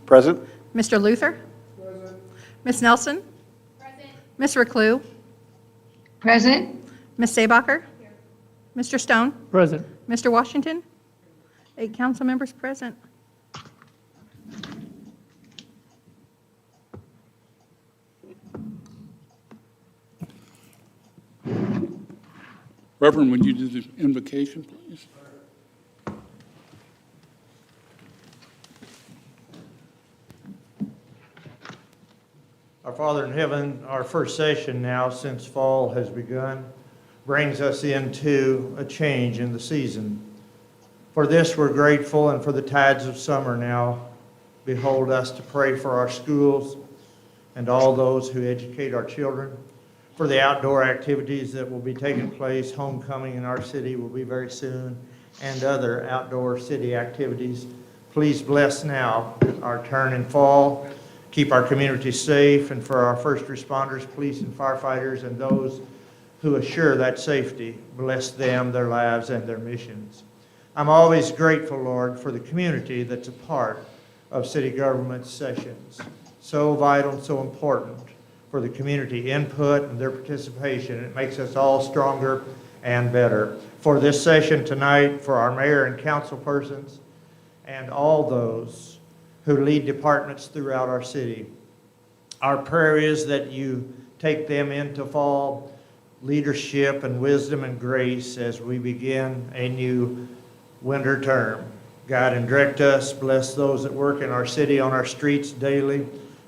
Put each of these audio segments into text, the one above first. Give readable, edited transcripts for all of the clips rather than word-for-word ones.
Present. Mr. Luther? Present. Ms. Nelson? Present. Ms. Reclue? Present. Ms. Sabacher? Here. Mr. Stone? Present. Mr. Washington? 8 council members present. Reverend, would you do the invocation, please? Our Father in heaven, our first session now since fall has begun brings us into a change in the season. For this we're grateful, and for the tides of summer now behold us to pray for our schools and all those who educate our children, for the outdoor activities that will be taking place. Homecoming in our city will be very soon, and other outdoor city activities. Please bless now our turn in fall. Keep our community safe, and for our first responders, police and firefighters, and those who assure that safety, bless them, their lives, and their missions. I'm always grateful, Lord, for the community that's a part of city government sessions. So vital and so important for the community input and their participation. It makes us all stronger and better. For this session tonight, for our mayor and council persons, and all those who lead departments throughout our city, our prayer is that you take them into fall leadership and wisdom and grace as we begin a new winter term. Guide and direct us. Bless those that work in our city, on our streets daily.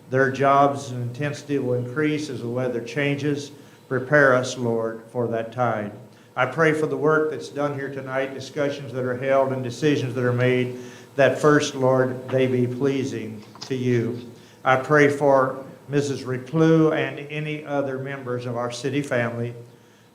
Their jobs and intensity will increase as the weather changes. Prepare us, Lord, for that tide. I pray for the work that's done here tonight, discussions that are held and decisions that are made, that first, Lord, they be pleasing to you. I pray for Mrs. Reclue and any other members of our city family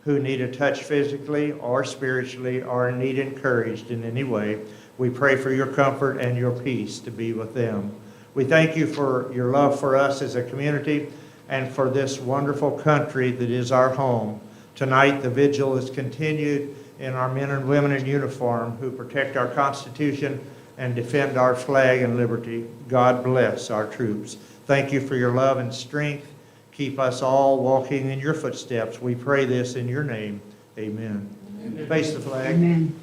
who need a touch physically or spiritually or need encouraged in any way. We pray for your comfort and your peace to be with them. We thank you for your love for us as a community and for this wonderful country that is our home. Tonight, the vigil is continued in our men and women in uniform who protect our Constitution and defend our flag and liberty. God bless our troops. Thank you for your love and strength. Keep us all walking in your footsteps. We pray this in your name. Amen. Amen. Face the flag. Amen.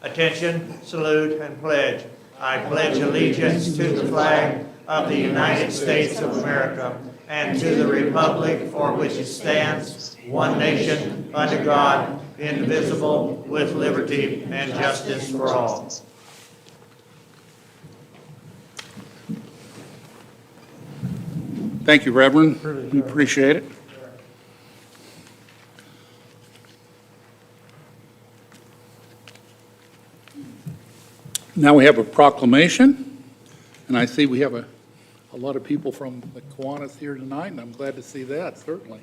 Attention, salute, and pledge. I pledge allegiance to the flag of the United States of America and to the republic for which it stands, one nation, under God, indivisible, with liberty and justice for all. Thank you, Reverend. We appreciate it. Now we have a proclamation, and I see we have a lot of people from the Kiwanis here tonight, and I'm glad to see that, certainly.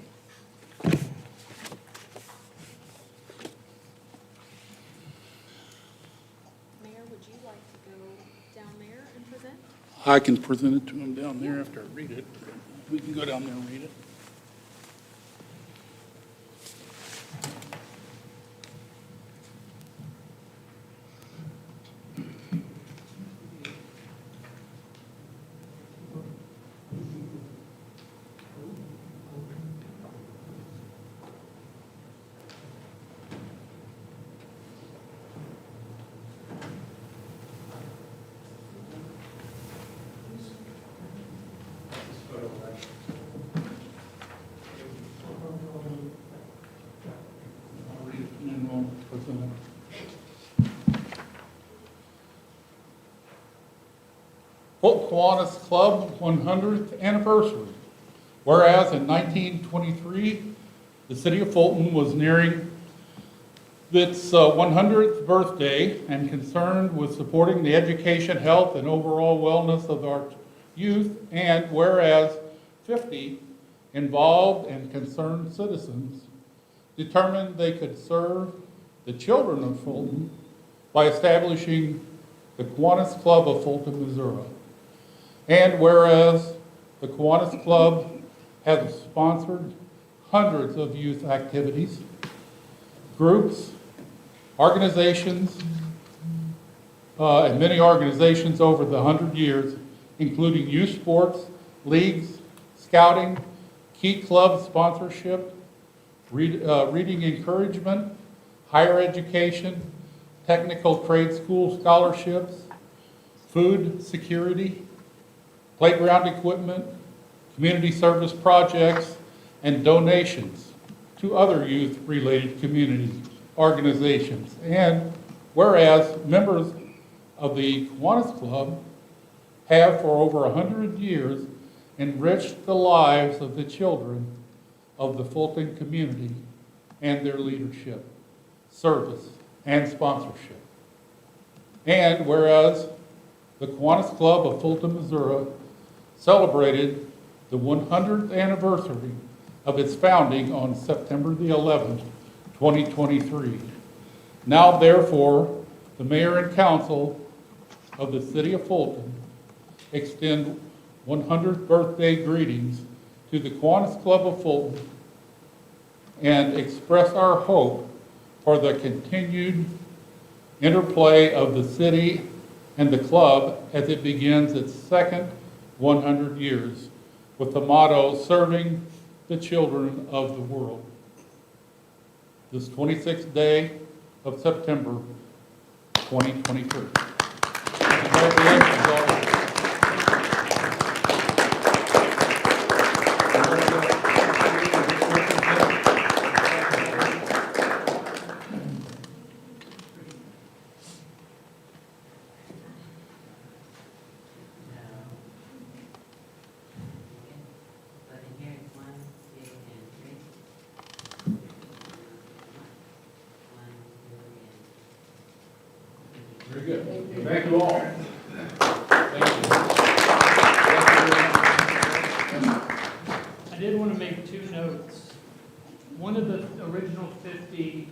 Mayor, would you like to go down there and present? I can present it to them down there after I read it. We can go down there and read it. I'll read it and then we'll present it. Fulton Kiwanis Club 100th anniversary. Whereas in 1923, the city of Fulton was nearing its 100th birthday and concerned with supporting the education, health, and overall wellness of our youth, and whereas 50 involved and concerned citizens determined they could serve the children of Fulton by establishing the Kiwanis Club of Fulton, Missouri. And whereas the Kiwanis Club has sponsored hundreds of youth activities, groups, organizations, and many organizations over the 100 years, including youth sports, leagues, scouting, key club sponsorship, reading encouragement, higher education, technical trade school scholarships, food security, playground equipment, community service projects, and donations to other youth-related community organizations. And whereas members of the Kiwanis Club have for over 100 years enriched the lives of the children of the Fulton community and their leadership, service, and sponsorship. And whereas the Kiwanis Club of Fulton, Missouri celebrated the 100th anniversary of its founding on September the 11th, 2023. Now, therefore, the mayor and council of the city of Fulton extend 100th birthday greetings to the Kiwanis Club of Fulton and express our hope for the continued interplay of the city and the club as it begins its second 100 years with the motto, serving the children of the world. This 26th day of September, 2023. Congratulations, all. Very good. Thank you all. Thank you. I did want to make two notes. One of the original 50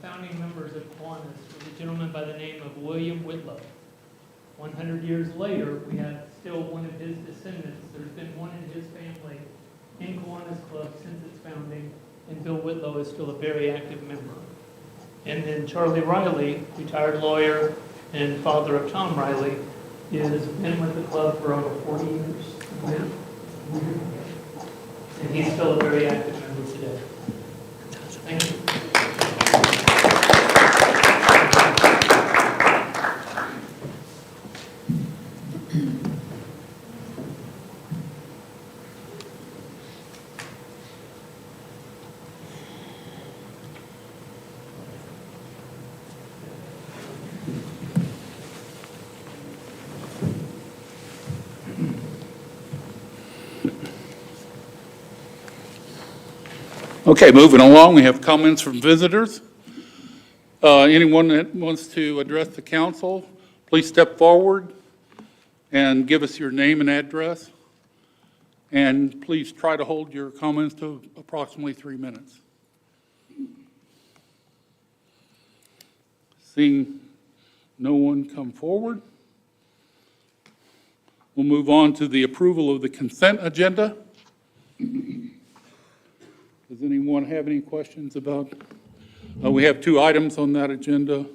founding members of Kiwanis was a gentleman by the name of William Whitlow. 100 years later, we have still one of his descendants. There's been one in his family in Kiwanis Club since its founding, and Bill Whitlow is still a very active member. And then Charlie Riley, retired lawyer and father of Tom Riley, has been with the club for over 40 years. And he's still a very active member today. Thank you. Okay, moving along, we have comments from visitors. Anyone that wants to address the council, please step forward and give us your name and address. And please try to hold your comments to approximately 3 minutes. Seeing no one come forward, we'll move on to the approval of the consent agenda. Does anyone have any questions about? We have 2 items on that agenda.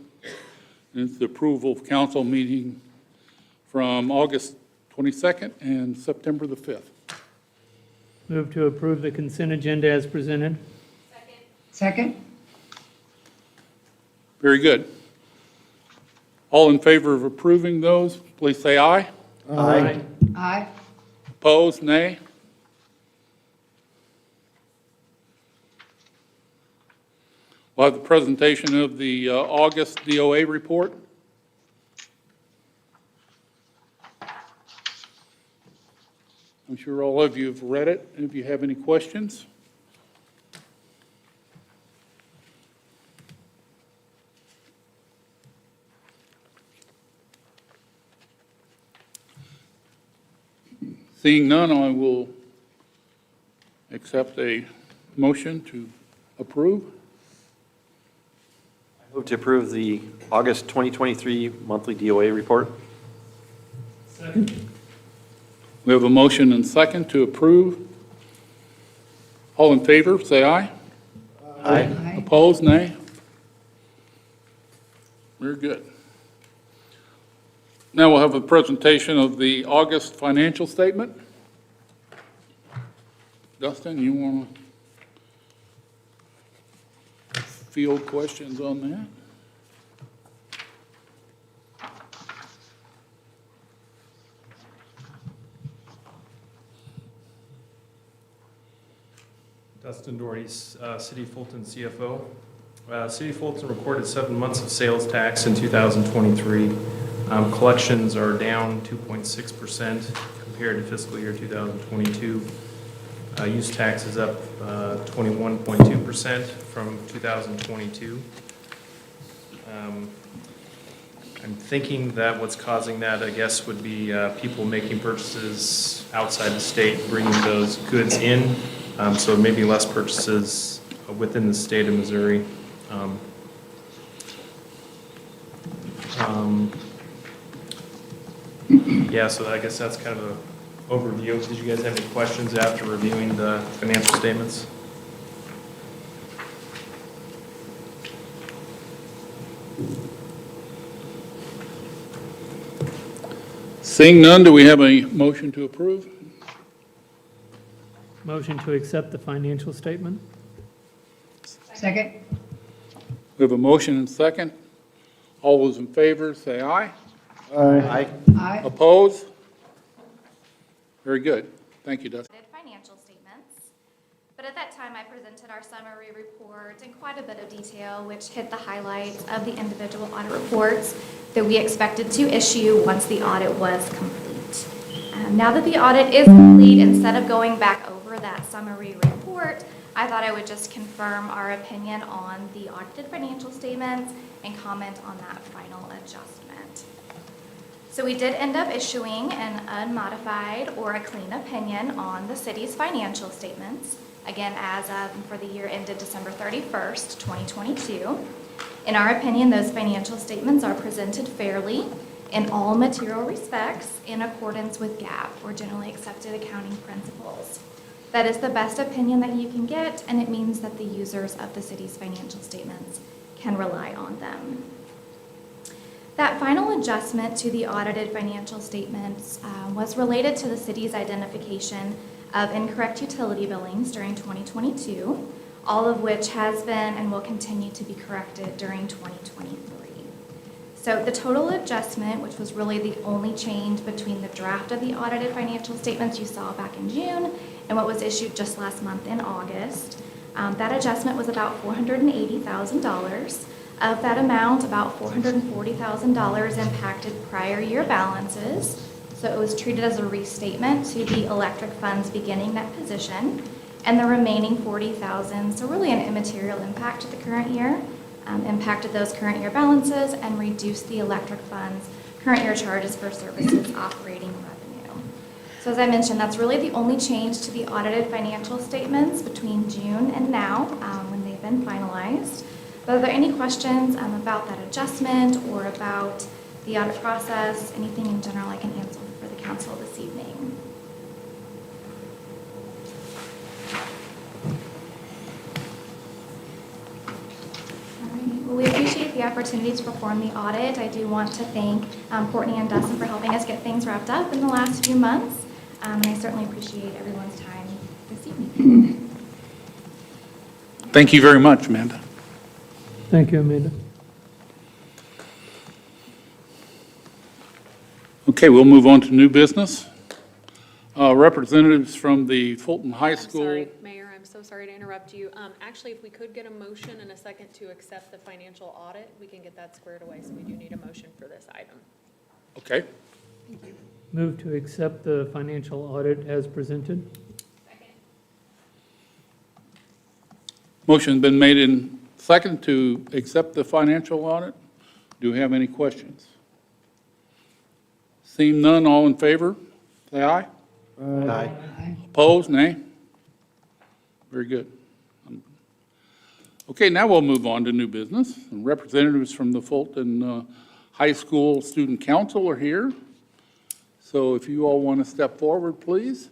It's the approval of council meeting from August 22nd and September the 5th. Move to approve the consent agenda as presented. Second? Very good. All in favor of approving those, please say aye. Aye. Aye. Opposed, nay. We'll have the presentation of the August DOA report. I'm sure all of you have read it. If you have any questions. Seeing none, I will accept a motion to approve. Move to approve the August 2023 monthly DOA report. Second. We have a motion and second to approve. All in favor, say aye. Aye. Aye. Opposed, nay. Very good. Now we'll have a presentation of the August financial statement. Dustin, you want to field questions on that? Dustin Doherty, City of Fulton CFO. City of Fulton recorded 7 months of sales tax in 2023. Collections are down 2.6% compared to fiscal year 2022. Use tax is up 21.2% from 2022. I'm thinking that what's causing that, I guess, would be people making purchases outside the state, bringing those goods in. So maybe less purchases within the state of Missouri. Yeah, so I guess that's kind of an overview. Did you guys have any questions after reviewing the financial statements? Seeing none, do we have a motion to approve? Motion to accept the financial statement? Second. We have a motion and second. All those in favor, say aye. Aye. Aye. Opposed? Very good. Thank you, Dustin. Financial statements. But at that time, I presented our summary report in quite a bit of detail, which hit the highlights of the individual audit reports that we expected to issue once the audit was complete. Now that the audit is complete, instead of going back over that summary report, I thought I would just confirm our opinion on the audited financial statements and comment on that final adjustment. So we did end up issuing an unmodified or a clean opinion on the city's financial statements, again, as of for the year ended December 31st, 2022. In our opinion, those financial statements are presented fairly in all material respects in accordance with GAAP, or generally accepted accounting principles. That is the best opinion that you can get, and it means that the users of the city's financial statements can rely on them. That final adjustment to the audited financial statements was related to the city's identification of incorrect utility billings during 2022, all of which has been and will continue to be corrected during 2023. So the total adjustment, which was really the only change between the draft of the audited financial statements you saw back in June and what was issued just last month in August, that adjustment was about $480,000. Of that amount, about $440,000 impacted prior year balances. So it was treated as a restatement to the electric funds beginning that position. And the remaining $40,000, so really an immaterial impact to the current year, impacted those current year balances and reduced the electric funds current year charges for services operating revenue. So as I mentioned, that's really the only change to the audited financial statements between June and now, when they've been finalized. But are there any questions about that adjustment or about the audit process, anything in general I can answer for the council this evening? All right. Well, we appreciate the opportunity to perform the audit. I do want to thank Courtney and Dustin for helping us get things wrapped up in the last few months. And I certainly appreciate everyone's time this evening. Thank you very much, Amanda. Thank you, Amanda. Okay, we'll move on to new business. Representatives from the Fulton High School. I'm sorry, Mayor, I'm so sorry to interrupt you. Actually, if we could get a motion and a second to accept the financial audit, we can get that squared away, so we do need a motion for this item. Okay. Move to accept the financial audit as presented? Motion's been made in second to accept the financial audit. Do we have any questions? Seeing none, all in favor, say aye. Aye. Opposed, nay? Very good. Okay, now we'll move on to new business. Representatives from the Fulton High School Student Council are here. So if you all want to step forward, please.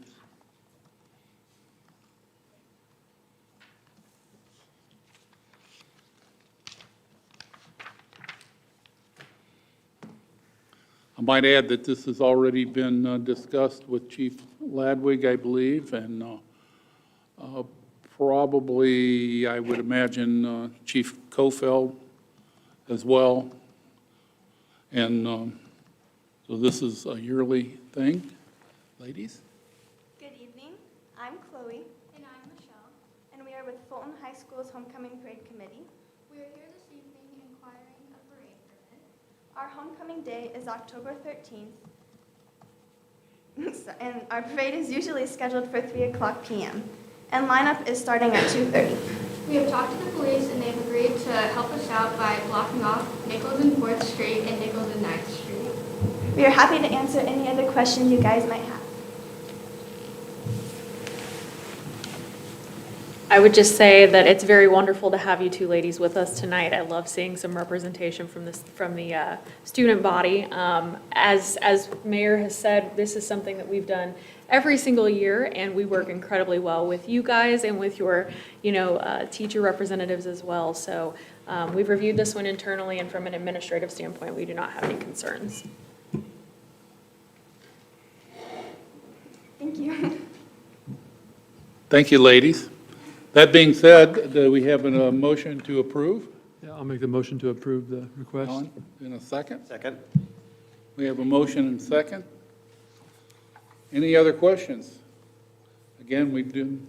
I might add that this has already been discussed with Chief Ladwig, I believe, and probably, I would imagine, Chief Kofeld as well. And so this is a yearly thing. Ladies? Good evening. I'm Chloe, And I'm Michelle. and we are with Fulton High School's Homecoming Parade Committee. We are here this evening inquiring a parade permit. Our homecoming day is October 13th, and our parade is usually scheduled for 3 o'clock p.m., and lineup is starting at 2:30. We have talked to the police and they've agreed to help us out by blocking off Nichols and 4th Street and Nichols and 9th Street. We are happy to answer any other questions you guys might have. I would just say that it's very wonderful to have you two ladies with us tonight. I love seeing some representation from the student body. As Mayor has said, this is something that we've done every single year, and we work incredibly well with you guys and with your, teacher representatives as well. So we've reviewed this one internally, and from an administrative standpoint, we do not have any concerns. Thank you. Thank you, ladies. That being said, do we have a motion to approve? Yeah, I'll make the motion to approve the request. Alan, in a second? Second. We have a motion and second. Any other questions? Again, we've done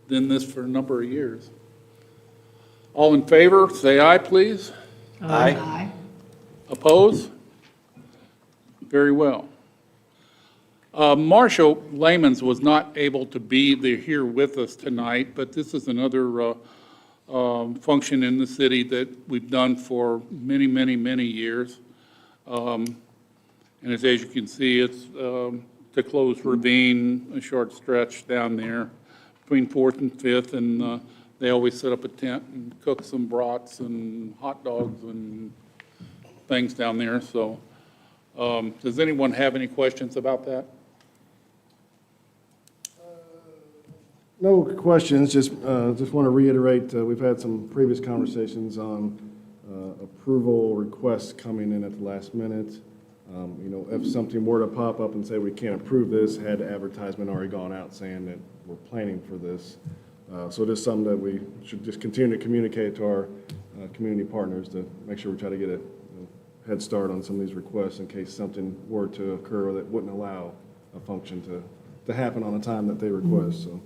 this for a number of years. All in favor, say aye, please. Aye. Aye. Oppose? Very well. Marshall Lamons was not able to be here with us tonight, but this is another function in the city that we've done for many, many, many years. And as you can see, it's to close Ravine, a short stretch down there between 4th and 5th, and they always set up a tent and cook some brats and hot dogs and things down there. So does anyone have any questions about that? No questions, just want to reiterate, we've had some previous conversations on approval requests coming in at the last minute. If something were to pop up and say we can't approve this, had advertisement already gone out saying that we're planning for this. So it is something that we should just continue to communicate to our community partners to make sure we try to get a head start on some of these requests in case something were to occur that wouldn't allow a function to happen on a time that they request, so.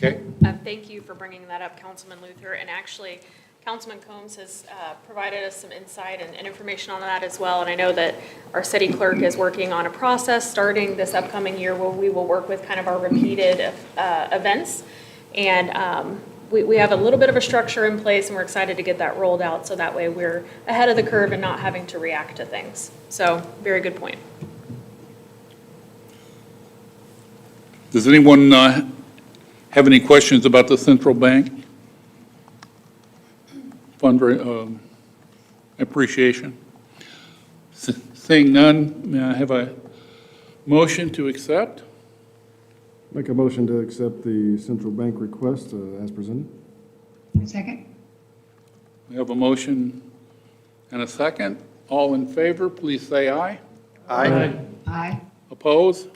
Okay. Thank you for bringing that up, Councilman Luther. And actually, Councilman Combs has provided us some insight and information on that as well. And I know that our city clerk is working on a process starting this upcoming year where we will work with kind of our repeated events. And we have a little bit of a structure in place, and we're excited to get that rolled out so that way we're ahead of the curve and not having to react to things. So, very good point. Does anyone have any questions about the central bank appreciation? Seeing none, may I have a motion to accept? Make a motion to accept the central bank request as presented. Second? We have a motion and a second. All in favor, please say aye. Aye. Aye. Oppose?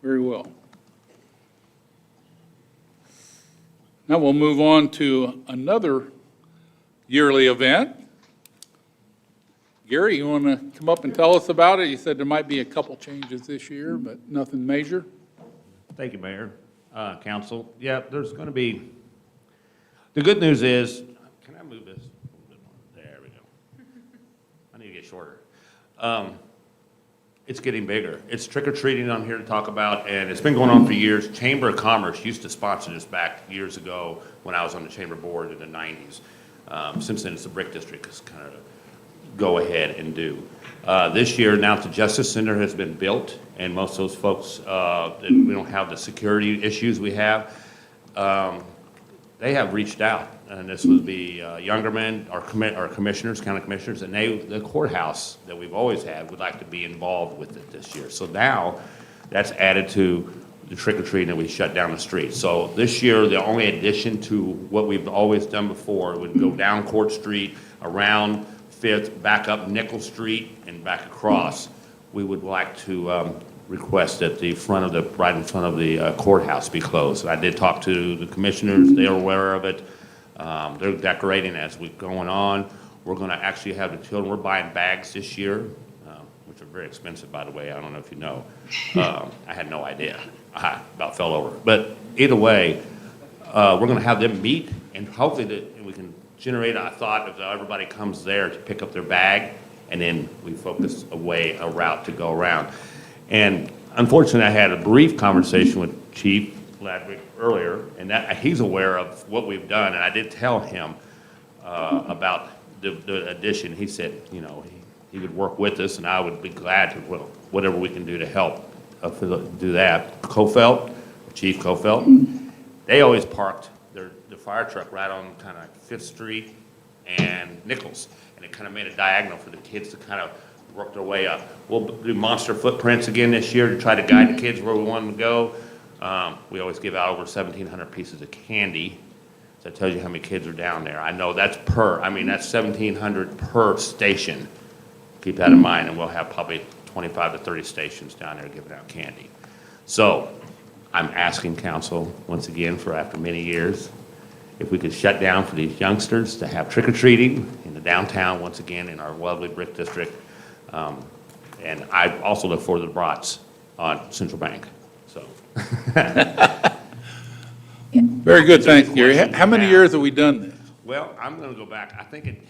Very well. Now we'll move on to another yearly event. Gary, you want to come up and tell us about it? You said there might be a couple changes this year, but nothing major. Thank you, Mayor, Council. Yeah, there's going to be, the good news is, can I move this? There we go. I need to get shorter. It's getting bigger. It's trick-or-treating I'm here to talk about, and it's been going on for years. Chamber of Commerce used to sponsor this back years ago when I was on the chamber board in the 90s. Since then, it's the Brick District has kind of go ahead and do. This year, now the Justice Center has been built, and most of those folks, we don't have the security issues we have. They have reached out, and this would be Youngerman, our commissioners, county commissioners, and the courthouse that we've always had would like to be involved with it this year. So now that's added to the trick-or-treating that we shut down the street. So this year, the only addition to what we've always done before would go down Court Street, around 5th, back up Nickel Street and back across, we would like to request that the front of the, right in front of the courthouse be closed. I did talk to the commissioners, they're aware of it. They're decorating as we're going on. We're gonna actually have the children, we're buying bags this year, which are very expensive, by the way. I don't know if you know. I had no idea. I about fell over. But either way, we're gonna have them meet, and hopefully that we can generate a thought of everybody comes there to pick up their bag, and then we focus a route to go around. And unfortunately, I had a brief conversation with Chief Ladwick earlier, and that he's aware of what we've done, and I did tell him about the addition. He said, you know, he would work with us, and I would be glad to, well, whatever we can do to help do that. Cofelt, Chief Cofelt, they always parked the fire truck right on kind of 5th Street and Nichols, and it kind of made a diagonal for the kids to kind of work their way up. We'll do monster footprints again this year to try to guide the kids where we want them to go. We always give out over 1,700 pieces of candy. So that tells you how many kids are down there. I know that's that's 1,700 per station. Keep that in mind, and we'll have probably 25 to 30 stations down there giving out candy. So I'm asking council, once again, for after many years, if we could shut down for these youngsters to have trick-or-treating in the downtown, once again, in our lovely brick district. And I also look forward to the brats on Central Bank, so. Very good, thanks, Gary. How many years have we done this? Well, I'm going to go back. I think,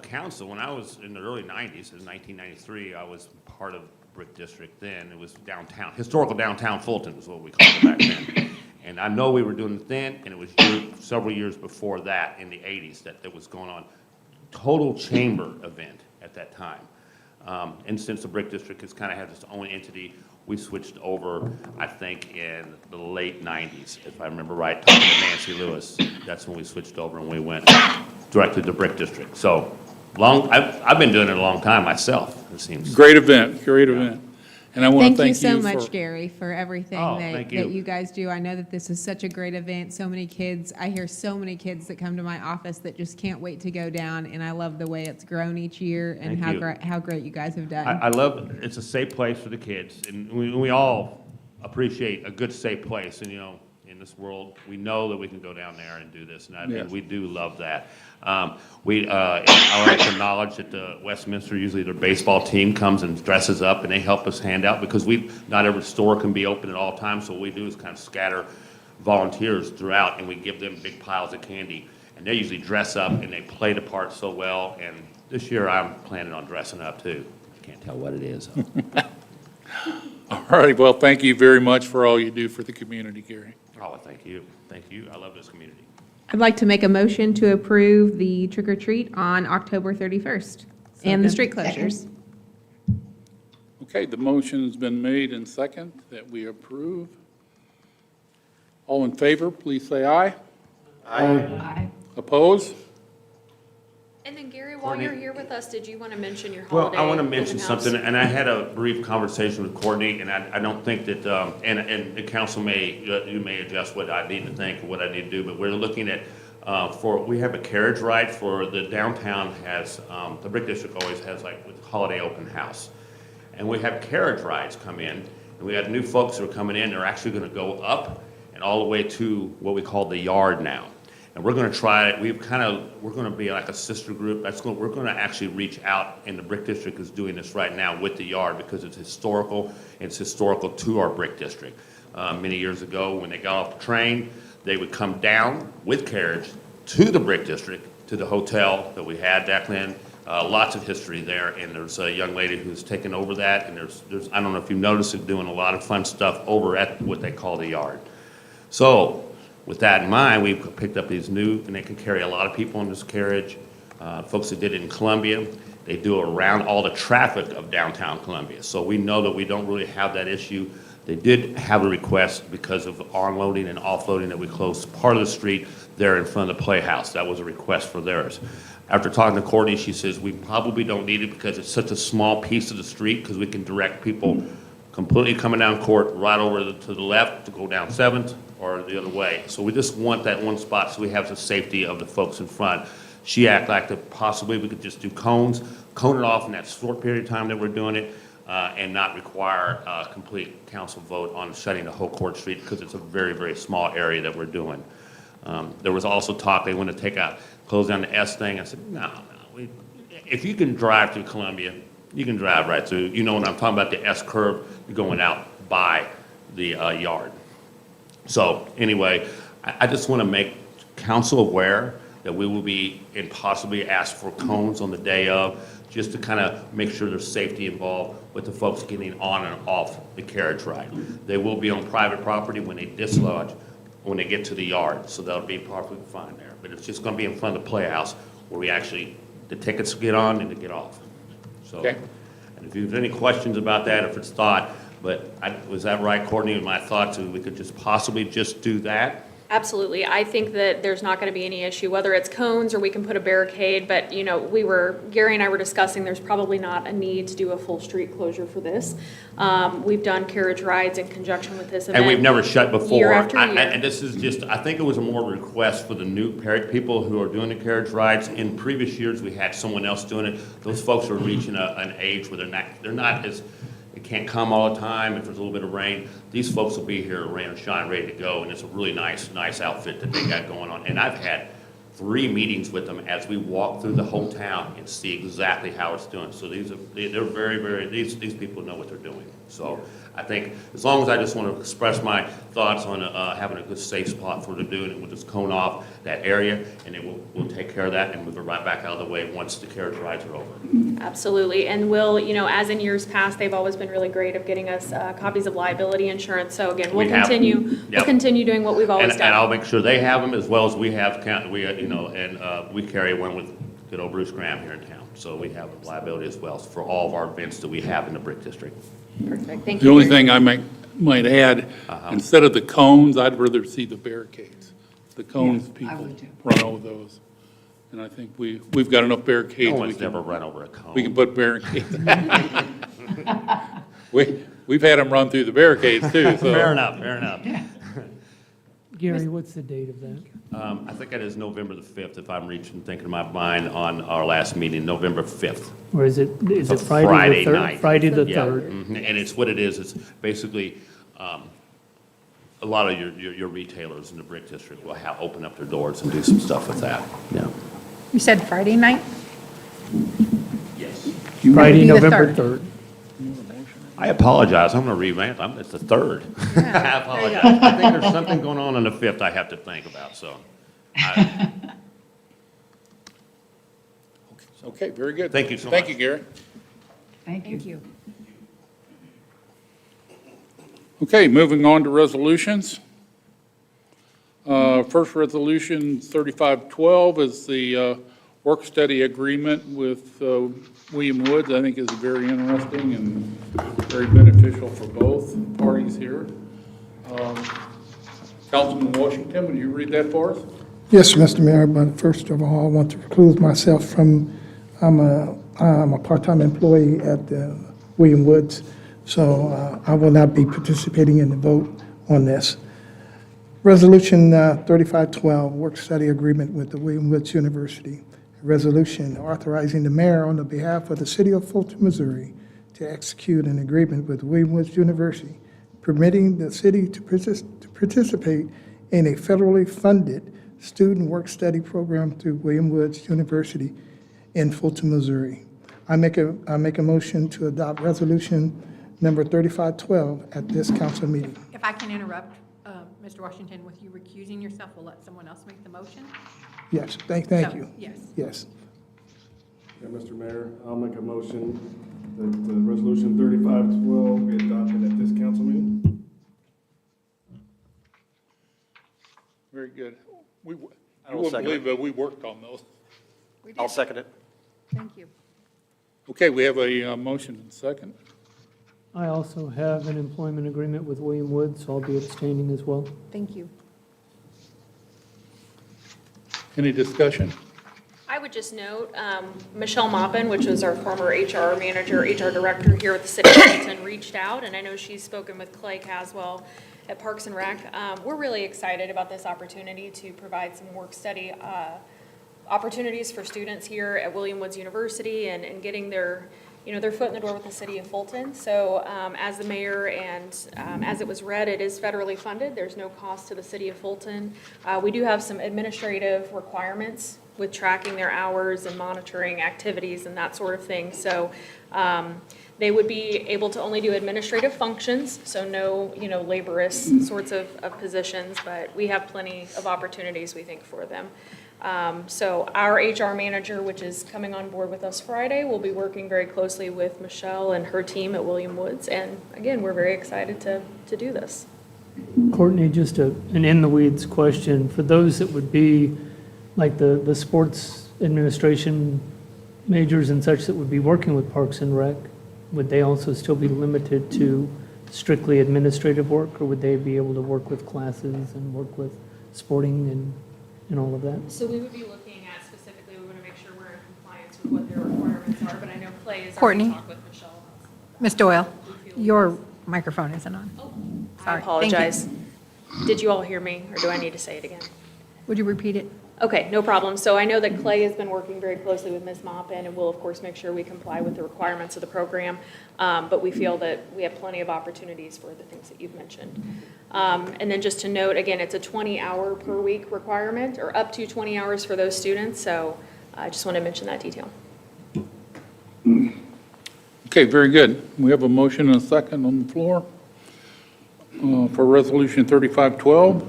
council, when I was in the early 90s, in 1993, I was part of Brick District then. It was downtown, historical downtown Fulton is what we called it back then. And I know we were doing it then, and it was several years before that, in the 80s, that was going on. Total chamber event at that time. And since the Brick District has kind of had its own entity, we switched over, I think, in the late 90s, if I remember right, talking to Nancy Lewis. That's when we switched over and we went directly to Brick District. So I've been doing it a long time myself, it seems. Great event, great event. And I want to Thank you thank you so for. much, Gary, for everything thank that you. you guys do. I know that this is such a great event. So many kids, I hear so many kids that come to my office that just can't wait to go down, and I love the way it's grown each year and Thank you. how great you guys have done. I love, it's a safe place for the kids, and we all appreciate a good, safe place, and, in this world, we know that we can go down there and do this, and Yes. we do love that. I like to acknowledge that the Westminster, usually their baseball team comes and dresses up, and they help us hand out, because not every store can be open at all times, so what we do is kind of scatter volunteers throughout, and we give them big piles of candy, and they usually dress up, and they play the part so well, and this year I'm planning on dressing up too. I can't tell what it is. All right, well, thank you very much for all you do for the community, Gary. Oh, thank you. Thank you. I love this community. I'd like to make a motion to approve the trick or treat on October 31st and the street closures. Okay, the motion has been made and second that we approve. All in favor, please say aye. Aye. Opposed? And then Gary, while you're here with us, did you want to mention your Well, holiday? I want to mention open house? something, and I had a brief conversation with Courtney, and I don't think that, and the council you may adjust what I need to think or what I need to do, but we're looking at, we have a carriage ride for the downtown has, the Brick District always has like with holiday open house. And we have carriage rides come in, and we have new folks who are coming in, they're actually going to go up and all the way to what we call the yard now. And we're going to try it. We're going to be like a sister group. We're going to actually reach out, and the Brick District is doing this right now with the yard because it's historical. It's historical to our Brick District. Many years ago, when they got off the train, they would come down with carriage to the Brick District, to the hotel that we had back then. Lots of history there, and there's a young lady who's taken over that, and there's I don't know if you've noticed, they're doing a lot of fun stuff over at what they call the yard. So, with that in mind, we've picked up these new, and they can carry a lot of people in this carriage. Folks that did it in Columbia, they do it around all the traffic of downtown Columbia. So we know that we don't really have that issue. They did have a request because of onloading and offloading that we closed part of the street there in front of the Playhouse. That was a request for theirs. After talking to Courtney, she says we probably don't need it because it's such a small piece of the street because we can direct people completely coming down Court right over to the left to go down 7th or the other way. So we just want that one spot so we have the safety of the folks in front. She acted like that possibly we could just do cones, cone it off in that short period of time that we're doing it, and not require a complete council vote on shutting the whole Court Street because it's a very, very small area that we're doing. There was also talk they want to close down the S thing. I said, no. If you can drive through Columbia, you can drive right through. You know when I'm talking about the S curve, you're going out by the yard. So anyway, I just want to make council aware that we will be and possibly ask for cones on the day of, just to kind of make sure there's safety involved with the folks getting on and off the carriage ride. They will be on private property when they dislodge, when they get to the yard, so they'll be perfectly fine there. But it's just going to be in front of the Playhouse where we actually, the tickets get on and they get off. So, Okay. and if you have any questions about that, if it's thought, but was that right, Courtney, in my thoughts, we could just possibly just do that? Absolutely. I think that there's not going to be any issue, whether it's cones or we can put a barricade, but, you know, Gary and I were discussing, there's probably not a need to do a full street closure for this. We've done carriage rides in conjunction with this event. And we've never shut before. Year after year. And this is just, I think it was a more request for the new people who are doing the carriage rides. In previous years, we had someone else doing it. Those folks are reaching an age where they're not as, it can't come all the time if there's a little bit of rain. These folks will be here, rain or shine, ready to go, and it's a really nice outfit that they got going on. And I've had 3 meetings with them as we walk through the whole town and see exactly how it's doing. So they're very, these people know what they're doing. So I think as long as I just want to express my thoughts on having a good safe spot for them to do it, and we'll just cone off that area, and then we'll take care of that and move it right back out of the way once the carriage rides are over. Absolutely. And we'll, you know, as in years past, they've always been really great of getting us copies of liability insurance. So again, we'll continue doing what we've always done. And I'll make sure they have them as well as we have, we carry one with good old Bruce Graham here in town. So we have liability as well for all of our events that we have in the Brick District. Perfect. Thank you. The only thing I might add, instead of the cones, I'd rather see the barricades. The cones, people run over those. And I think we've got enough barricades. No one's never run over a cone. We can put barricades. We've had them run through the barricades too, so. Fair enough. Gary, what's the date of that? I think that is November the 5th, if I'm thinking in my mind on our last meeting, November 5th. Or is it Friday the 3rd? night. Friday the Yeah. 3rd. Mhm. And it's what it is. It's basically a lot of your retailers in the Brick District will open up their doors and do some stuff with that. Yeah. You said Friday night? Yes. Friday, Be the November 3rd. 3rd. I apologize. I'm going to revamp. It's the 3rd. I apologize. I think there's something going on the 5th I have to think about, so. Okay, very good. Thank you so much. Thank you, Gary. Thank you. Okay, moving on to resolutions. First resolution, 3512, is the work study agreement with William Woods. I think is very interesting and very beneficial for both parties here. Councilman Washington, would you read that for us? Yes, Mr. Mayor, but first of all, I want to recuse myself from, I'm a part-time employee at William Woods, so I will not be participating in the vote on this. Resolution 3512, work study agreement with the William Woods University. Resolution authorizing the mayor on the behalf of the city of Fulton, Missouri, to execute an agreement with William Woods University, permitting the city to participate in a federally funded student work study program through William Woods University in Fulton, Missouri. I make a motion to adopt resolution number 3512 at this council meeting. If I can interrupt, Mr. Washington, with you recusing yourself, we'll let someone else make the motion. Yes, thank you. Yes. Yes. Yeah, Mr. Mayor, I'll make a motion that resolution 3512 be adopted at this council meeting. Very good. You I will wouldn't second believe that we worked on those. I'll second it. Thank you. Okay, we have a motion and second. I also have an employment agreement with William Woods, so I'll be abstaining as well. Thank you. Any discussion? I would just note, Michelle Maupin, which was our former HR manager, HR director here at the City of Fulton, reached out, and I know she's spoken with Clay Caswell at Parks and Rec. We're really excited about this opportunity to provide some work study opportunities for students here at William Woods University and getting their, their foot in the door with the city of Fulton. So as the mayor and as it was read, it is federally funded. There's no cost to the city of Fulton. We do have some administrative requirements with tracking their hours and monitoring activities and that sort of thing. So they would be able to only do administrative functions, so no, laborious sorts of positions, but we have plenty of opportunities, we think, for them. So our HR manager, which is coming on board with us Friday, will be working very closely with Michelle and her team at William Woods. And again, we're very excited to do this. Courtney, just an in-the-weeds question. For those that would be like the sports administration majors and such that would be working with Parks and Rec, would they also still be limited to strictly administrative work, or would they be able to work with classes and work with sporting and all of that? So we would be looking at specifically, we want to make sure we're in compliance with what their requirements are, but I know Clay has already Courtney? talked with Michelle. Ms. Doyle, your microphone isn't on. I Sorry. apologize. Did you all hear me, or do I need to say it again? Would you repeat it? Okay, no problem. So I know that Clay has been working very closely with Ms. Maupin, and we'll, of course, make sure we comply with the requirements of the program. But we feel that we have plenty of opportunities for the things that you've mentioned. And then just to note, again, it's a 20-hour per week requirement, or up to 20 hours for those students. So I just want to mention that detail. Okay, very good. We have a motion and a second on the floor for Resolution 3512.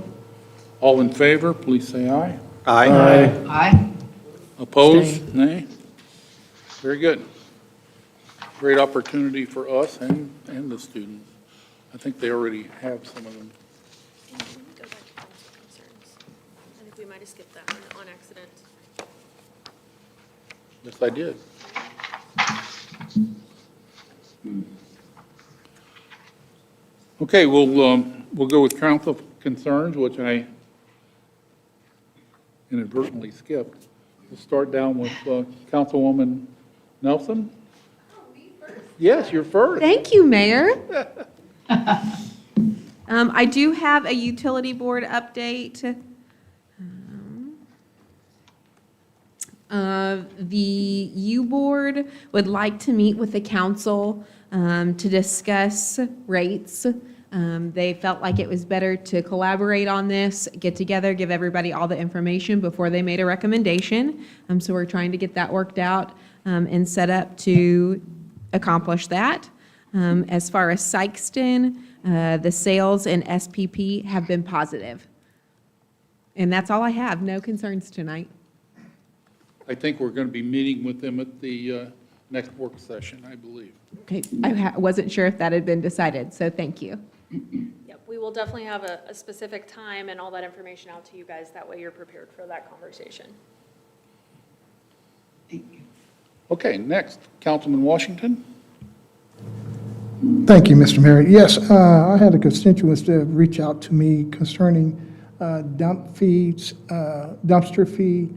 All in favor, please say aye. Aye. Aye. Opposed? Nay? Very good. Great opportunity for us and the students. I think they already have some of them. Go back to council concerns. I think we might have skipped that one on accident. Yes, I did. Okay, we'll go with council concerns, which I inadvertently skipped. We'll start down with Councilwoman Nelson. Yes, you're first. Thank you, Mayor. I do have a utility board update. The U-Board would like to meet with the council to discuss rates. They felt like it was better to collaborate on this, get together, give everybody all the information before they made a recommendation. So we're trying to get that worked out and set up to accomplish that. As far as Sykeston, the sales and SPP have been positive. And that's all I have. No concerns tonight. I think we're going to be meeting with them at the next work session, I believe. Okay, I wasn't sure if that had been decided, so thank you. Yep, we will definitely have a specific time and all that information out to you guys. That way you're prepared for that conversation. Okay, next, Councilman Washington. Thank you, Mr. Mayor. Yes, I had a constituent to reach out to me concerning dumpster fee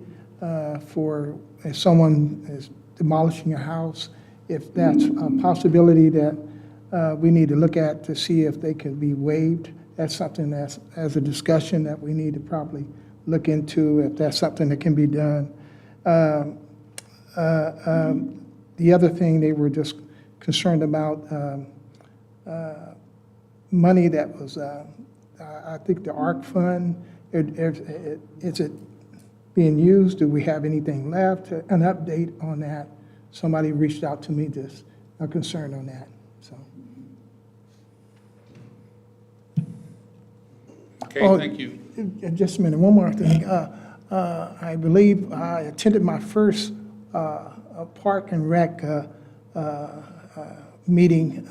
for if someone is demolishing a house, if that's a possibility that we need to look at to see if they can be waived. That's something that's, as a discussion, that we need to probably look into, if that's something that can be done. The other thing, they were just concerned about money that was, I think the ARC fund, is it being used? Do we have anything left? An update on that. Somebody reached out to me, just a concern on that, so. Okay, thank you. Just a minute, one more thing. I believe I attended my first Park and Rec meeting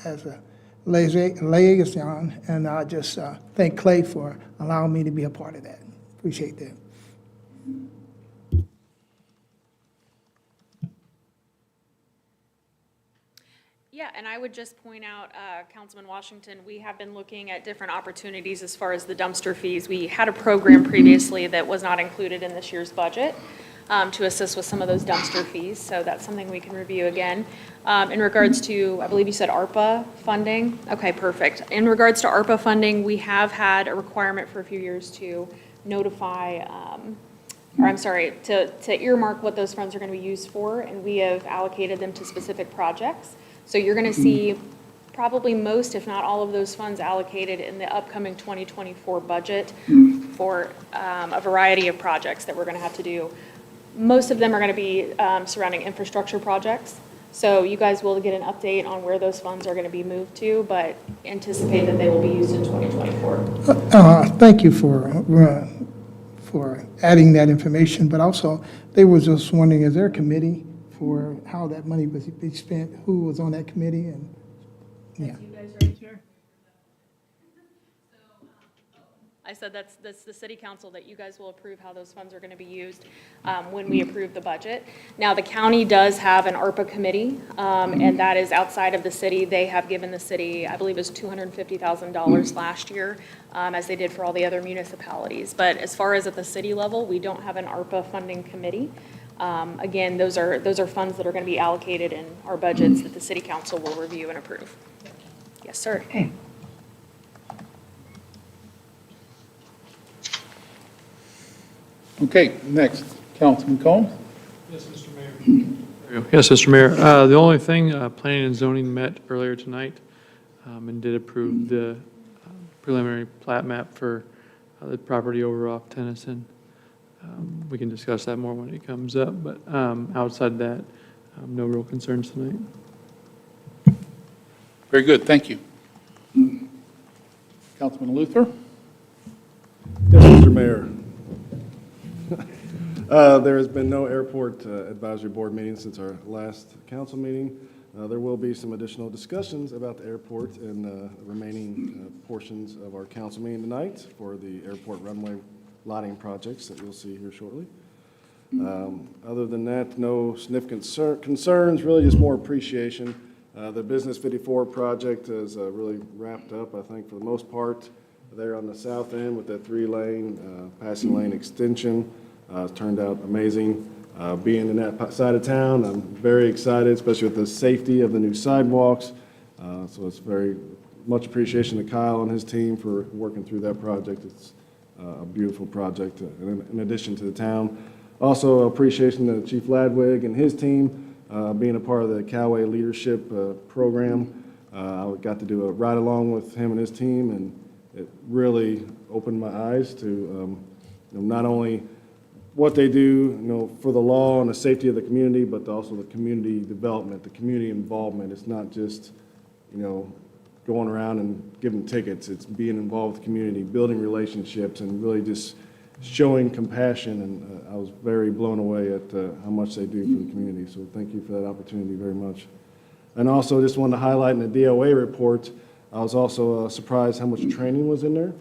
as a liaison, and I just thank Clay for allowing me to be a part of that. Appreciate that. Yeah, and I would just point out, Councilman Washington, we have been looking at different opportunities as far as the dumpster fees. We had a program previously that was not included in this year's budget to assist with some of those dumpster fees, so that's something we can review again. In regards to, I believe you said ARPA funding? Okay, perfect. In regards to ARPA funding, we have had a requirement for a few years to notify or I'm sorry, to earmark what those funds are going to be used for, and we have allocated them to specific projects. So you're going to see probably most, if not all of those funds allocated in the upcoming 2024 budget for a variety of projects that we're going to have to do. Most of them are going to be surrounding infrastructure projects. So you guys will get an update on where those funds are going to be moved to, but anticipate that they will be used in 2024. Thank you for adding that information, but also, they was just wondering, is there a committee for how that money was be spent? Who was on that committee? And yeah. I said that's the city council, that you guys will approve how those funds are going to be used when we approve the budget. Now, the county does have an ARPA committee, and that is outside of the city. They have given the city, I believe it was $250,000 last year, as they did for all the other municipalities. But as far as at the city level, we don't have an ARPA funding committee. Again, those are funds that are going to be allocated in our budgets that the city council will review and approve. Yes, sir. Okay, next, Councilman Combs. Yes, Mr. Mayor. Yes, Mr. Mayor. The only thing, planning and zoning met earlier tonight and did approve the preliminary plat map for the property over off Tennyson. We can discuss that more when it comes up, but outside that, no real concerns tonight. Very good, thank you. Councilman Luther? Yes, Mr. Mayor. There has been no airport advisory board meeting since our last council meeting. There will be some additional discussions about the airport and the remaining portions of our council meeting tonight for the airport runway lighting projects that you'll see here shortly. Other than that, no significant concerns, really just more appreciation. The Business 54 project is really wrapped up, I think, for the most part. There on the south end with that 3-lane passing lane extension. It's turned out amazing. Being in that side of town, I'm very excited, especially with the safety of the new sidewalks. So it's very much appreciation to Kyle and his team for working through that project. It's a beautiful project in addition to the town. Also appreciation to Chief Ladwig and his team being a part of the Callaway Leadership Program. I got to do a ride along with him and his team, and it really opened my eyes to not only what they do, for the law and the safety of the community, but also the community development, the community involvement. It's not just, going around and giving tickets. It's being involved with the community, building relationships, and really just showing compassion. And I was very blown away at how much they do for the community. So thank you for that opportunity very much. And also just wanted to highlight in the DOA report, I was also surprised how much training was in there.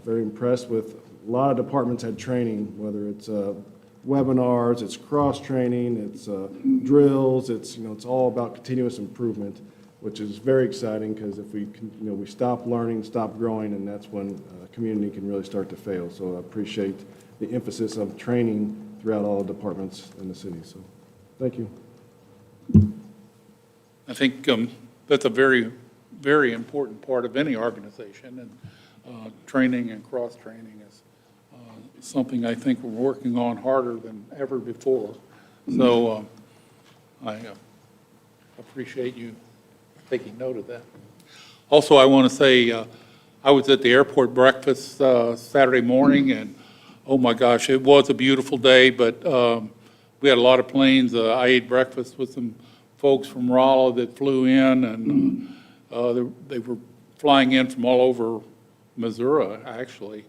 Very impressed with a lot of departments had training, whether it's webinars, it's cross-training, it's drills, it's all about continuous improvement, which is very exciting because if we stop learning, stop growing, and that's when a community can really start to fail. So I appreciate the emphasis of training throughout all the departments in the city. So thank you. I think that's a very, very important part of any organization, and training and cross-training is something I think we're working on harder than ever before. So I appreciate you taking note of that. Also, I want to say I was at the airport breakfast Saturday morning, and oh my gosh, it was a beautiful day, but we had a lot of planes. I ate breakfast with some folks from Rolla that flew in, and they were flying in from all over Missouri, actually.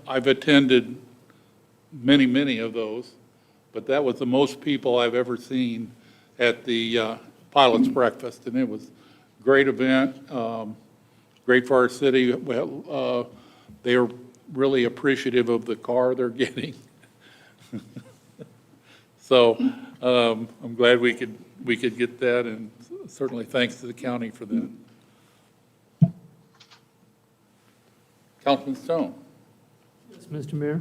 I've attended many of those, but that was the most people I've ever seen at the Pilots Breakfast, and it was a great event, great for our city. Well, they are really appreciative of the car they're getting. So I'm glad we could get that, and certainly thanks to the county for that. Councilman Stone. Yes, Mr. Mayor.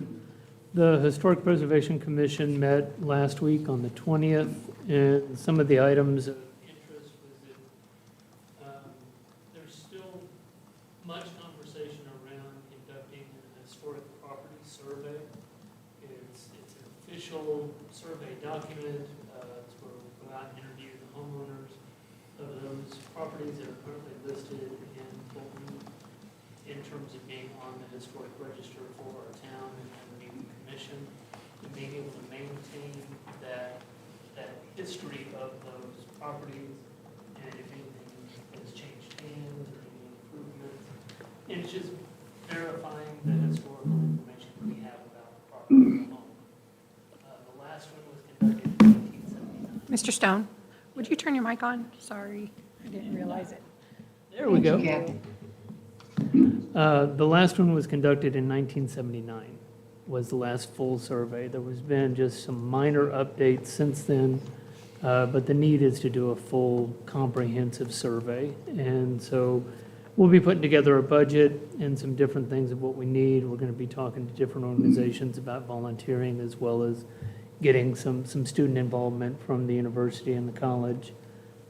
The Historic Preservation Commission met last week on the 20th, and some of the items of interest was that there's still much conversation around inducting historic properties properties that are currently listed in Fulton in terms of being on the historic register for our town and the new commission, and being able to maintain that history of those properties, and if anything has changed hands or any improvements. And it's just verifying the historical information we have about the property as a whole. The last one was conducted in 1979. Mr. Stone, would you turn your mic on? Sorry, I didn't realize it. There we go. The last one was conducted in 1979, was the last full survey. There has been just some minor updates since then, but the need is to do a full comprehensive survey. And so we'll be putting together a budget and some different things of what we need. We're going to be talking to different organizations about volunteering, as well as getting some student involvement from the university and the college.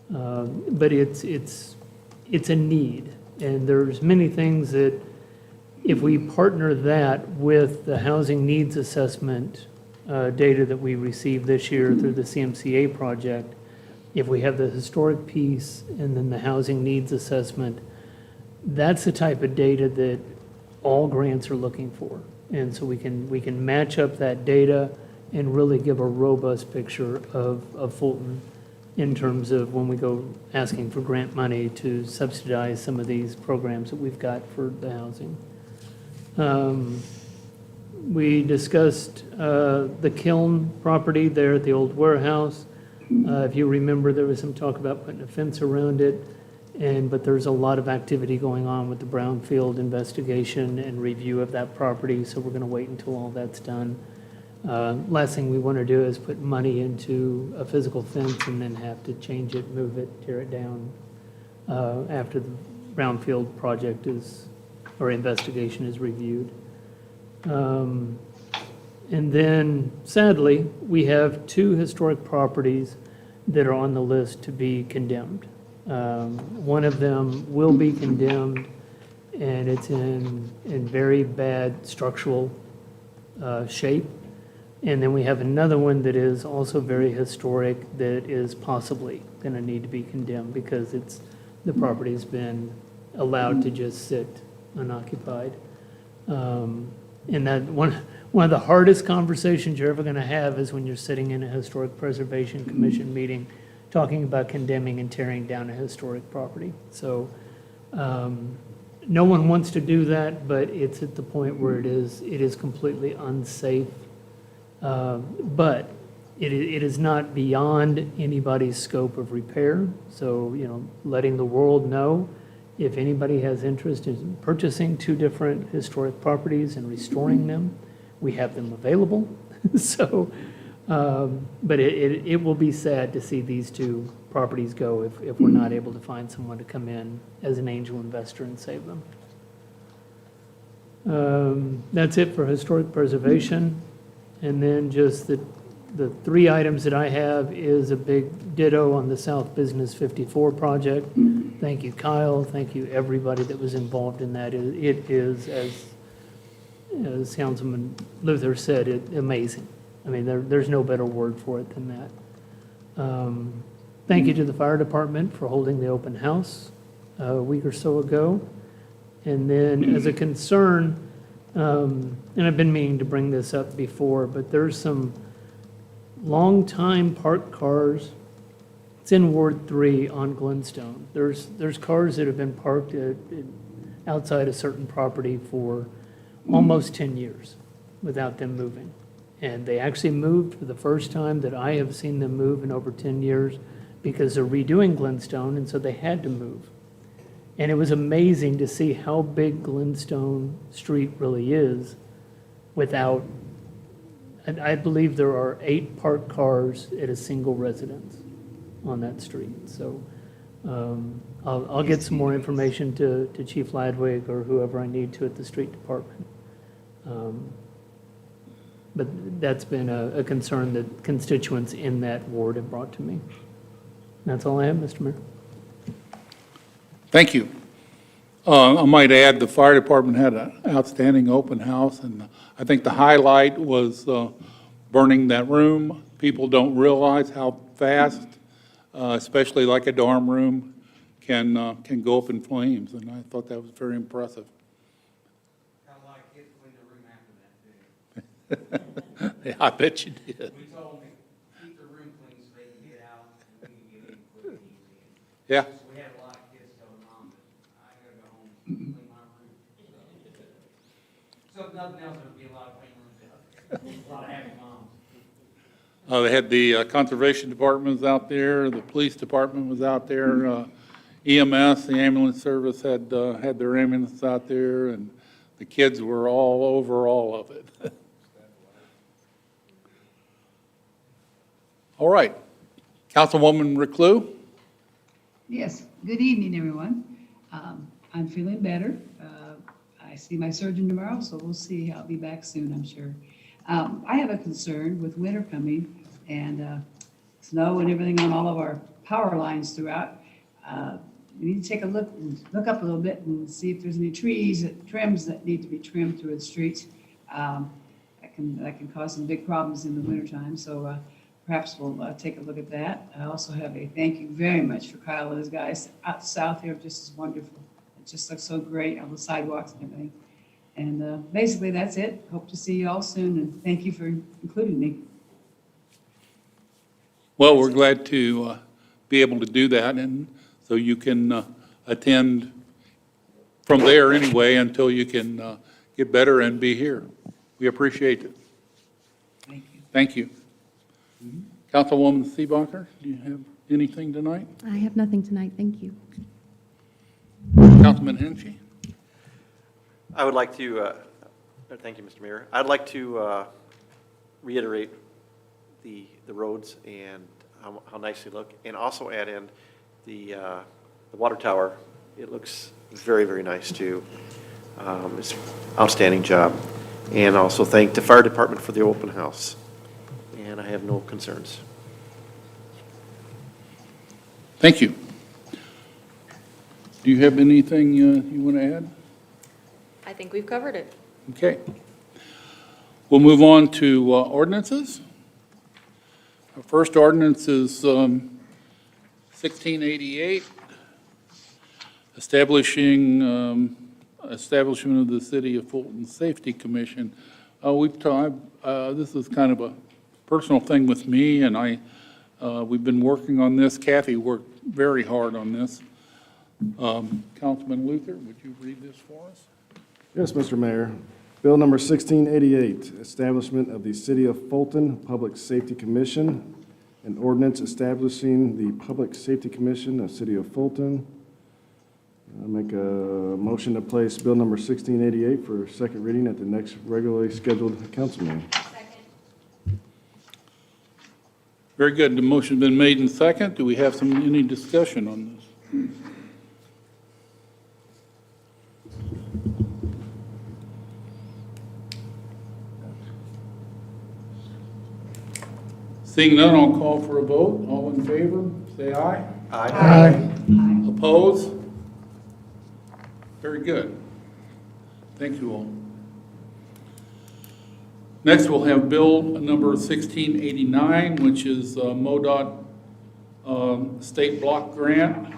But it's a need. And there's many things that, if we partner that with the housing needs assessment data that we received this year through the CMCA project, if we have the historic piece and then the housing needs assessment, that's the type of data that all grants are looking for. And so we can match up that data and really give a robust picture of Fulton in terms of when we go asking for grant money to subsidize some of these programs that we've got for the housing. We discussed the kiln property there at the old warehouse. If you remember, there was some talk about putting a fence around it, but there's a lot of activity going on with the brownfield investigation and review of that property, so we're going to wait until all that's done. Last thing we want to do is put money into a physical fence and then have to change it, move it, tear it down after the brownfield project or investigation is reviewed. And then, sadly, we have 2 historic properties that are on the list to be condemned. One of them will be condemned, and it's in very bad structural shape. And then we have another one that is also very historic that is possibly going to need to be condemned because the property's been allowed to just sit unoccupied. And that one of the hardest conversations you're ever going to have is when you're sitting in a Historic Preservation Commission meeting talking about condemning and tearing down a historic property. So no one wants to do that, but it's at the point where it is completely unsafe. But it is not beyond anybody's scope of repair. So, letting the world know if anybody has interest in purchasing 2 different historic properties and restoring them, we have them available. So, but it will be sad to see these 2 properties go if we're not able to find someone to come in as an angel investor and save them. That's it for historic preservation. And then just the 3 items that I have is a big ditto on the South Business 54 project. Thank you, Kyle. Thank you, everybody that was involved in that. It is, as Councilman Luther said, amazing. I mean, there's no better word for it than that. Thank you to the fire department for holding the open house a week or so ago. And then as a concern, and I've been meaning to bring this up before, but there's some long-time parked cars. It's in Ward 3 on Glenstone. There's cars that have been parked outside a certain property for almost 10 years without them moving. And they actually moved for the first time that I have seen them move in over 10 years because they're redoing Glenstone, and so they had to move. And it was amazing to see how big Glenstone Street really is without, and I believe there are 8 parked cars at a single residence on that street. So I'll get some more information to Chief Ladwig or whoever I need to at the street department. But that's been a concern that constituents in that ward have brought to me. That's all I have, Mr. Mayor. Thank you. I might add, the fire department had an outstanding open house, and I think the highlight was burning that room. People don't realize how fast, especially like a dorm room, can go up in flames, and I thought that was very impressive. Got a lot of kids clean the room after that, too. Yeah, I bet you did. We told them to keep the room clean so they can get out and we can get in quick and easy. Yeah. So we had a lot of kids tell Mom that I gotta go home and clean my room. So if nothing else, there'd be a lot of clean rooms out there. A lot of happy moms. They had the conservation department was out there, the police department was out there, EMS, the ambulance service had their ambulance out there, and the kids were all over all of it. All right. Councilwoman Reclus? Yes, good evening, everyone. I'm feeling better. I see my surgeon tomorrow, so we'll see. I'll be back soon, I'm sure. I have a concern with winter coming and snow and everything on all of our power lines throughout. We need to take a look up a little bit and see if there's any trims that need to be trimmed through the streets. That can cause some big problems in the wintertime, so perhaps we'll take a look at that. I also have a thank you very much for Kyle and his guys out south here. Just is wonderful. It just looks so great on the sidewalks and everything. And basically, that's it. Hope to see you all soon, and thank you for including me. Well, we're glad to be able to do that, and so you can attend from there anyway until you can get better and be here. We appreciate it. Thank you. Thank you. Councilwoman Seebacher, do you have anything tonight? I have nothing tonight, thank you. Councilman Henchy? I would like to, thank you, Mr. Mayor. I'd like to reiterate the roads and how nice they look, and also add in the water tower. It looks very, very nice, too. It's an outstanding job. And also thank the fire department for the open house. And I have no concerns. Thank you. Do you have anything you want to add? I think we've covered it. Okay. We'll move on to ordinances. Our first ordinance is 1688, establishment of the City of Fulton Safety Commission. This is kind of a personal thing with me, and we've been working on this. Kathy worked very hard on this. Councilman Luther, would you read this for us? Yes, Mr. Mayor. Bill number 1688, establishment of the City of Fulton Public Safety Commission, an ordinance establishing the Public Safety Commission of City of Fulton. I make a motion to place bill number 1688 for second reading at the next regularly scheduled council meeting. Very good. The motion's been made and second. Do we have any discussion on this? Seeing none, I'll call for a vote. All in favor, say aye. Aye. Opposed? Very good. Thank you all. Next, we'll have bill number 1689, which is MoDOT state block grant.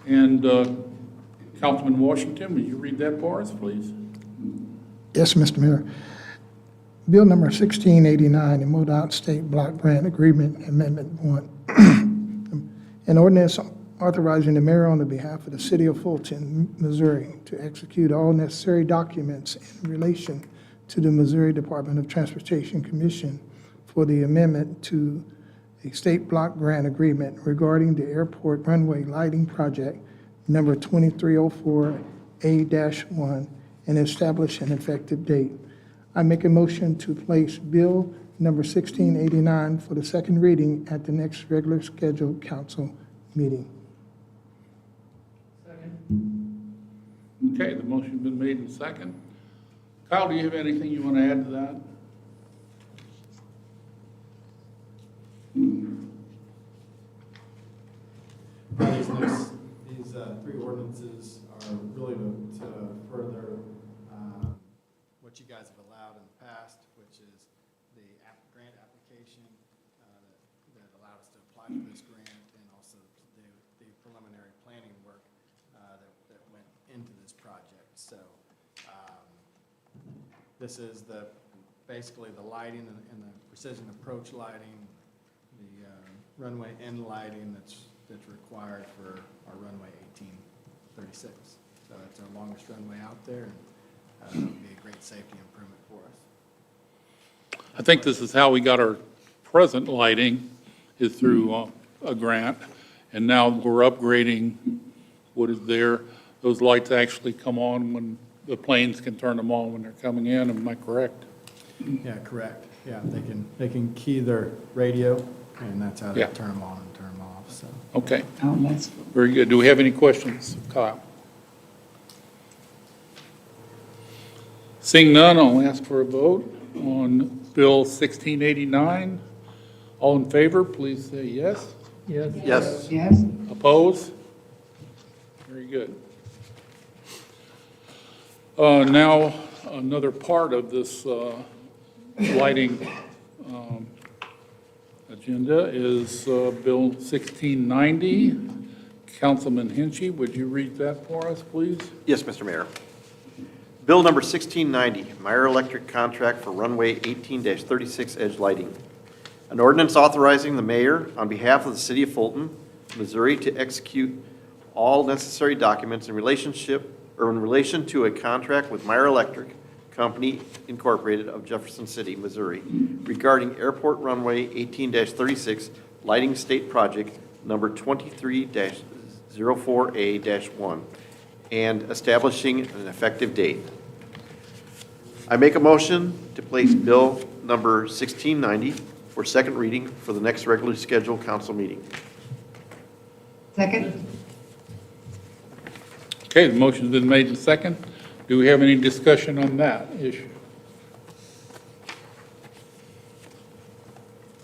And Councilman Washington, will you read that for us, please? Yes, Mr. Mayor. Bill number 1689, the MoDOT State Block Grant Agreement Amendment 1. An ordinance authorizing the mayor on the behalf of the City of Fulton, Missouri, to execute all necessary documents in relation to the Missouri Department of Transportation Commission for the amendment to a state block grant agreement regarding the airport runway lighting project number 2304A-1 and establish an effective date. I make a motion to place bill number 1689 for the second reading at the next regular scheduled council meeting. Okay, the motion's been made and second. Kyle, do you have anything you want to add to that? These three ordinances are really to further what you guys have allowed in the past, which is the grant application that allowed us to apply for this grant, and also This is basically the lighting and the precision approach lighting, the runway end lighting that's required for our runway 1836. So it's our longest runway out there, and it'll be a great safety improvement for us. I think this is how we got our present lighting, is through a grant, and now we're upgrading what is there. Those lights actually come on when the planes can turn them on when they're coming in, am I correct? Yeah, correct. Yeah, they can key their radio, and that's how they Yeah. turn them on and turn them off, so. Okay, Oh, that's cool. very good. Do we have any questions, Kyle? Seeing none, I'll ask for a vote on Bill 1689. All in favor, please say yes. Yes. Yes. Yes? Oppose? Very good. Now, another part of this lighting agenda is Bill 1690. Councilman Hinchey, would you read that for us, please? Yes, Mr. Mayor. Bill number 1690, Meyer Electric contract for runway 18-36 edge lighting. An ordinance authorizing the mayor on behalf of the city of Fulton, Missouri, to execute all necessary documents in relation to a contract with Meyer Electric Company Incorporated of Jefferson City, Missouri, regarding airport runway 18-36 lighting state project number 23-04A-1 and establishing an effective date. I make a motion to place bill number 1690 for second reading for the next regularly scheduled council meeting. Second? Okay, the motion's been made and second. Do we have any discussion on that issue?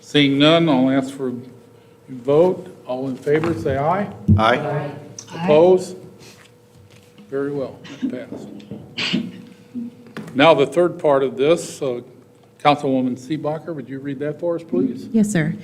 Seeing none, I'll ask for a vote. All in favor, say aye. Aye. Oppose? Very well, that passed. Now, the third part of this, Councilwoman Seebacher, would you read that for us, please? Yes, sir.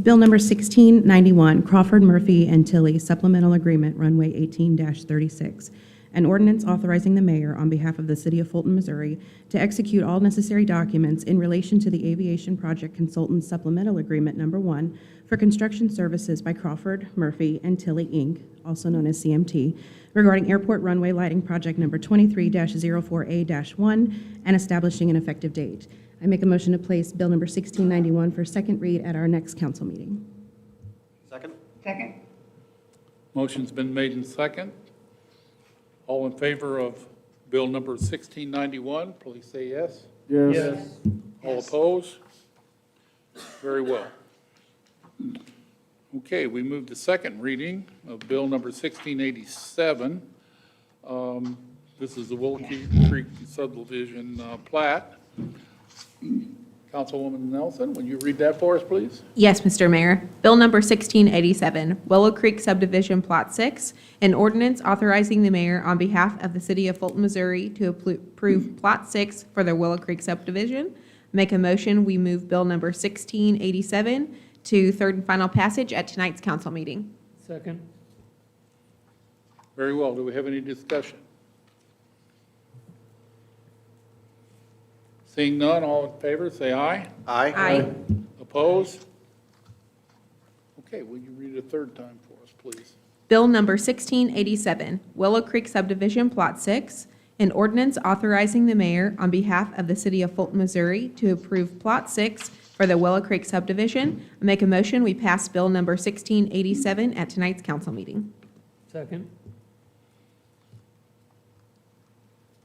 Bill number 1691, Crawford, Murphy, and Tilly Supplemental Agreement, Runway 18-36. An ordinance authorizing the mayor on behalf of the city of Fulton, Missouri, to execute all necessary documents in relation to the Aviation Project Consultants Supplemental Agreement Number 1 for construction services by Crawford, Murphy, and Tilly, Inc., also known as CMT, regarding airport runway lighting project number 23-04A-1 and establishing an effective date. I make a motion to place bill number 1691 for second read at our next council meeting. Second? Second? Motion's been made and second. All in favor of bill number 1691, please say yes. Yes. All opposed? Very well. Okay, we move to second reading of bill number 1687. This is the Willow Creek subdivision plat. Councilwoman Nelson, will you read that for us, please? Yes, Mr. Mayor. Bill number 1687, Willow Creek Subdivision Plot 6, an ordinance authorizing the mayor on behalf of the city of Fulton, Missouri to approve Plot 6 for the Willow Creek subdivision. Make a motion, we move bill number 1687 to third and final passage at tonight's council meeting. Second. Very well. Do we have any discussion? Seeing none, all in favor, say aye. Aye. Aye. Opposed? Okay, will you read it a third time for us, please? Bill number 1687, Willow Creek Subdivision Plot 6, an ordinance authorizing the mayor on behalf of the city of Fulton, Missouri to approve Plot 6 for the Willow Creek subdivision. I make a motion, we pass bill number 1687 at tonight's council meeting. Second.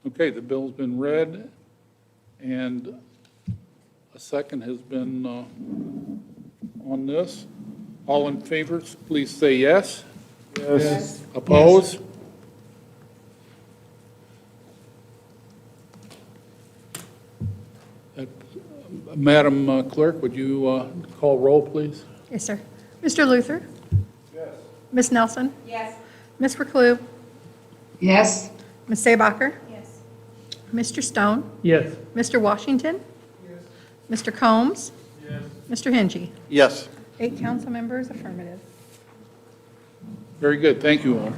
Okay, the bill's been read, and a second has been on this. All in favor, please say yes. Yes. Oppose? Madam Clerk, would you call roll, please? Yes, sir. Mr. Luther? Yes. Ms. Nelson? Yes. Ms. Reclue? Yes? Ms. Seebacher? Yes. Mr. Stone? Yes. Mr. Washington? Yes. Mr. Combs? Yes. Mr. Hingy? Yes. 8 council members affirmative. Very good, thank you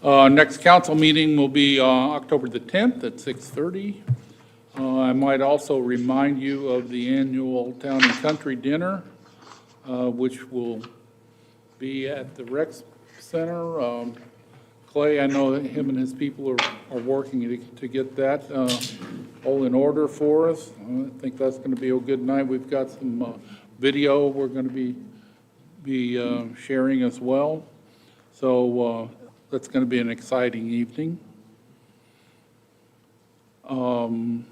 all. Next council meeting will be October the 10th at 6:30. I might also remind you of the annual Town and Country Dinner, which will be at the Rec Center. Clay, I know that him and his people are working to get that all in order for us. I think that's going to be a good night. We've got some video we're going to be sharing as well. So that's going to be an exciting evening. And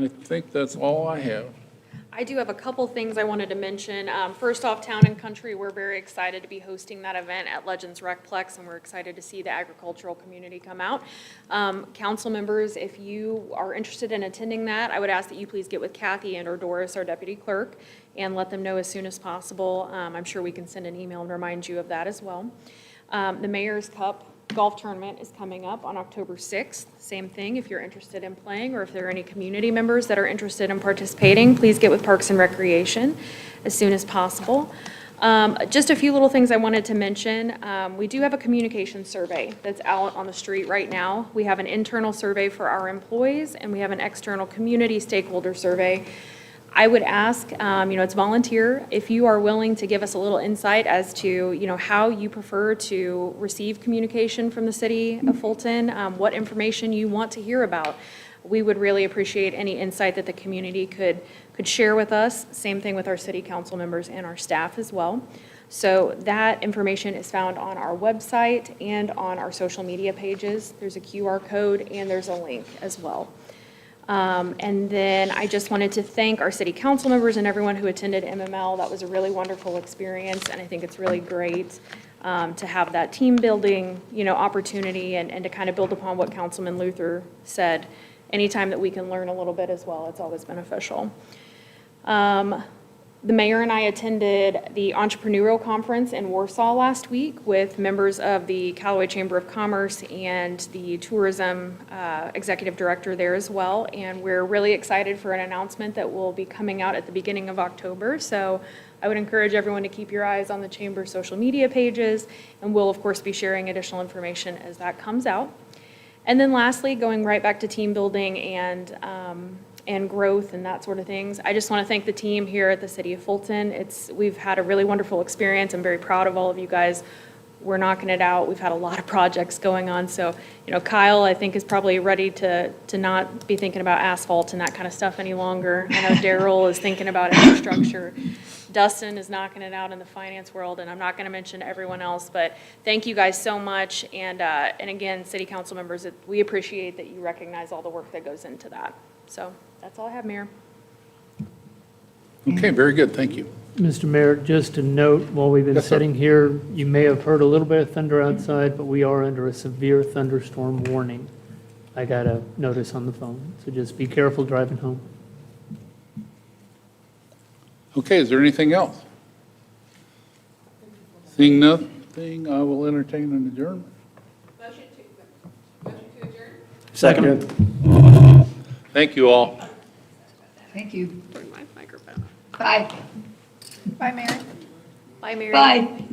I think that's all I have. I do have a couple things I wanted to mention. First off, Town and Country, we're very excited to be hosting that event at Legends Recplex, and we're excited to see the agricultural community come out. Council members, if you are interested in attending that, I would ask that you please get with Kathy and or Doris, our deputy clerk, and let them know as soon as possible. I'm sure we can send an email and remind you of that as well. The Mayor's Cup golf tournament is coming up on October 6th. Same thing, if you're interested in playing or if there are any community members that are interested in participating, please get with Parks and Recreation as soon as possible. Just a few little things I wanted to mention. We do have a communication survey that's out on the street right now. We have an internal survey for our employees, and we have an external community stakeholder survey. I would ask, it's volunteer, if you are willing to give us a little insight as to, how you prefer to receive communication from the city of Fulton, what information you want to hear about. We would really appreciate any insight that the community could share with us. Same thing with our city council members and our staff as well. So that information is found on our website and on our social media pages. There's a QR code and there's a link as well. And then I just wanted to thank our city council members and everyone who attended MML. That was a really wonderful experience, and I think it's really great to have that team building, opportunity and to kind of build upon what Councilman Luther said. Anytime that we can learn a little bit as well, it's always beneficial. The mayor and I attended the entrepreneurial conference in Warsaw last week with members of the Callaway Chamber of Commerce and the tourism executive director there as well. And we're really excited for an announcement that will be coming out at the beginning of October. So I would encourage everyone to keep your eyes on the chamber social media pages, and we'll of course be sharing additional information as that comes out. And then lastly, going right back to team building and growth and that sort of things. I just want to thank the team here at the City of Fulton. We've had a really wonderful experience. I'm very proud of all of you guys. We're knocking it out. We've had a lot of projects going on. So, Kyle, I think, is probably ready to not be thinking about asphalt and that kind of stuff any longer. I know Daryl is thinking about infrastructure. Dustin is knocking it out in the finance world, and I'm not going to mention everyone else, but thank you guys so much. And again, City Council members, we appreciate that you recognize all the work that goes into that. So that's all I have, Mayor. Okay, very good, thank you. Mr. Mayor, just a note, while we've been Yes, sir. sitting here, you may have heard a little bit of thunder outside, but we are under a severe thunderstorm warning. I got a notice on the phone, so just be careful driving home. Okay, is there anything else? Seeing nothing, I will entertain an adjournment. Motion to adjourn? Second. Thank you all. Thank you. Bring my microphone. Bye. Bye, Mary. Bye, Mary. Bye.